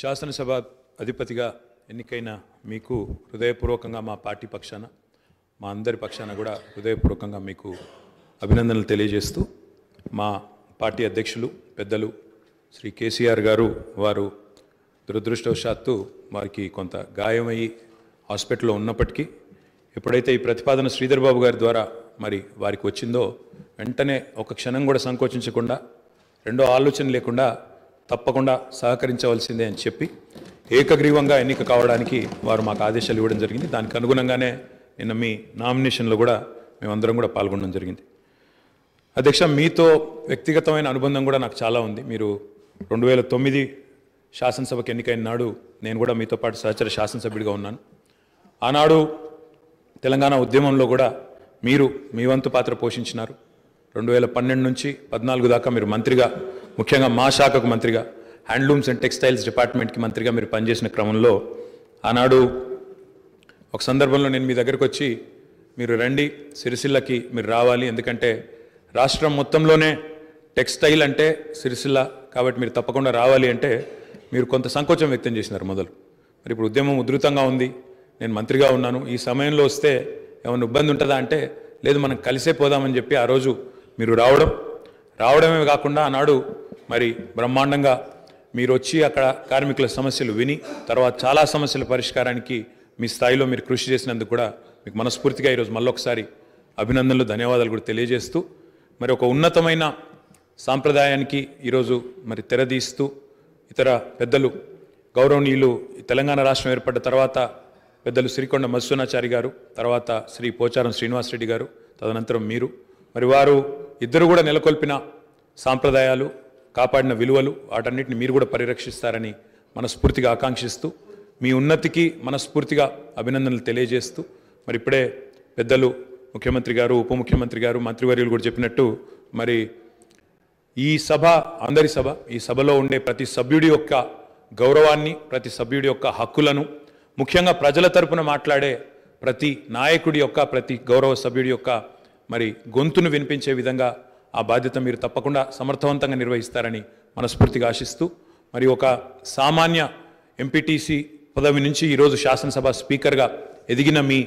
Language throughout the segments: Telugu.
శాసనసభ అధిపతిగా ఎన్నికైన మీకు హృదయపూర్వకంగా మా పార్టీ పక్షాన మా అందరి పక్షాన కూడా హృదయపూర్వకంగా మీకు అభినందనలు తెలియజేస్తూ మా పార్టీ అధ్యక్షులు పెద్దలు శ్రీ కేసీఆర్ గారు వారు దురదృష్టవశాత్తు వారికి కొంత గాయమయ్యి హాస్పిటల్లో ఉన్నప్పటికీ ఎప్పుడైతే ఈ ప్రతిపాదన శ్రీధర్ బాబు గారి ద్వారా మరి వారికి వచ్చిందో వెంటనే ఒక క్షణం కూడా సంకోచించకుండా రెండో ఆలోచన లేకుండా తప్పకుండా సహకరించవలసిందే అని చెప్పి ఏకగ్రీవంగా ఎన్నిక కావడానికి వారు మాకు ఆదేశాలు ఇవ్వడం జరిగింది. దానికి అనుగుణంగానే నిన్న మీ నామినేషన్లో కూడా మేమందరం కూడా పాల్గొనడం జరిగింది. అధ్యక్ష, మీతో వ్యక్తిగతమైన అనుబంధం కూడా నాకు చాలా ఉంది. మీరు 2009 శాసనసభకు ఎన్నికైన నాడు నేను కూడా మీతో పాటు సహచర శాసనసభ్యుడిగా ఉన్నాను. ఆనాడు తెలంగాణ ఉద్యమంలో కూడా మీరు మీ వంతు పాత్ర పోషించినారు. 2012 నుంచి 14 దాకా మీరు మంత్రిగా, ముఖ్యంగా మా శాఖకు మంత్రిగా, హ్యాండ్లూమ్స్ అండ్ టెక్స్టైల్స్ డిపార్ట్మెంట్కి మంత్రిగా మీరు పనిచేసిన క్రమంలో ఆనాడు ఒక సందర్భంలో నేను మీ దగ్గరకు వచ్చి మీరు రండి, సిరిసిల్లకి మీరు రావాలి, ఎందుకంటే రాష్ట్రం మొత్తంలోనే టెక్స్టైల్ అంటే సిరిసిల్ల కాబట్టి మీరు తప్పకుండా రావాలి అంటే మీరు కొంత సంకోచం వ్యక్తం చేసినారు మొదలు. మరి ఇప్పుడు ఉద్యమం ఉధృతంగా ఉంది, నేను మంత్రిగా ఉన్నాను, ఈ సమయంలో వస్తే ఏమైనా ఇబ్బంది ఉంటుందా అంటే లేదు, మనం కలిసే పోదామని చెప్పి ఆ రోజు మీరు రావడమే కాకుండా ఆనాడు మరి బ్రహ్మాండంగా మీరు వచ్చి అక్కడ కార్మికుల సమస్యలు విని తర్వాత చాలా సమస్యల పరిష్కారానికి మీ స్థాయిలో మీరు కృషి చేసినందుకు కూడా మీకు మనస్ఫూర్తిగా ఈరోజు మళ్ళొకసారి అభినందనలు, ధన్యవాదాలు కూడా తెలియజేస్తూ మరి ఒక ఉన్నతమైన సాంప్రదాయానికి ఈరోజు మరి తెరదీస్తూ ఇతర పెద్దలు గౌరవనీయులు తెలంగాణ రాష్ట్రం ఏర్పడ్డ తర్వాత పెద్దలు శ్రీకొండ మధుసూనాచారి గారు, తర్వాత శ్రీ పోచారం శ్రీనివాసరెడ్డి గారు, తదనంతరం మీరు మరి వారు ఇద్దరు కూడా నెలకొల్పిన సాంప్రదాయాలు, కాపాడిన విలువలు వాటన్నిటిని మీరు కూడా పరిరక్షిస్తారని మనస్ఫూర్తిగా ఆకాంక్షిస్తూ మీ ఉన్నతికి మనస్ఫూర్తిగా అభినందనలు తెలియజేస్తూ మరి ఇప్పుడే పెద్దలు ముఖ్యమంత్రి గారు, ఉప ముఖ్యమంత్రి గారు, మంత్రివర్యులు కూడా చెప్పినట్టు మరి ఈ సభ అందరి సభ, ఈ సభలో ఉండే ప్రతి సభ్యుడి యొక్క గౌరవాన్ని, ప్రతి సభ్యుడి యొక్క హక్కులను, ముఖ్యంగా ప్రజల తరపున మాట్లాడే ప్రతి నాయకుడి యొక్క, ప్రతి గౌరవ సభ్యుడి యొక్క మరి గొంతును వినిపించే విధంగా ఆ బాధ్యత మీరు తప్పకుండా సమర్థవంతంగా నిర్వహిస్తారని మనస్ఫూర్తిగా ఆశిస్తూ మరి ఒక సామాన్య ఎంపీటీసీ పదవి నుంచి ఈరోజు శాసనసభ స్పీకర్గా ఎదిగిన మీ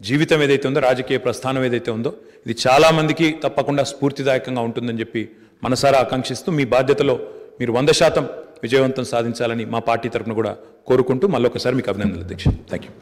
జీవితం ఏదైతే ఉందో, రాజకీయ ప్రస్థానం ఏదైతే ఉందో, ఇది చాలామందికి తప్పకుండా స్ఫూర్తిదాయకంగా ఉంటుందని చెప్పి మనసారా ఆకాంక్షిస్తూ మీ బాధ్యతలో మీరు 100% విజయవంతం సాధించాలని మా పార్టీ తరఫున కూడా కోరుకుంటూ మళ్ళొకసారి మీకు అభినందనలు అధ్యక్ష. Thank you.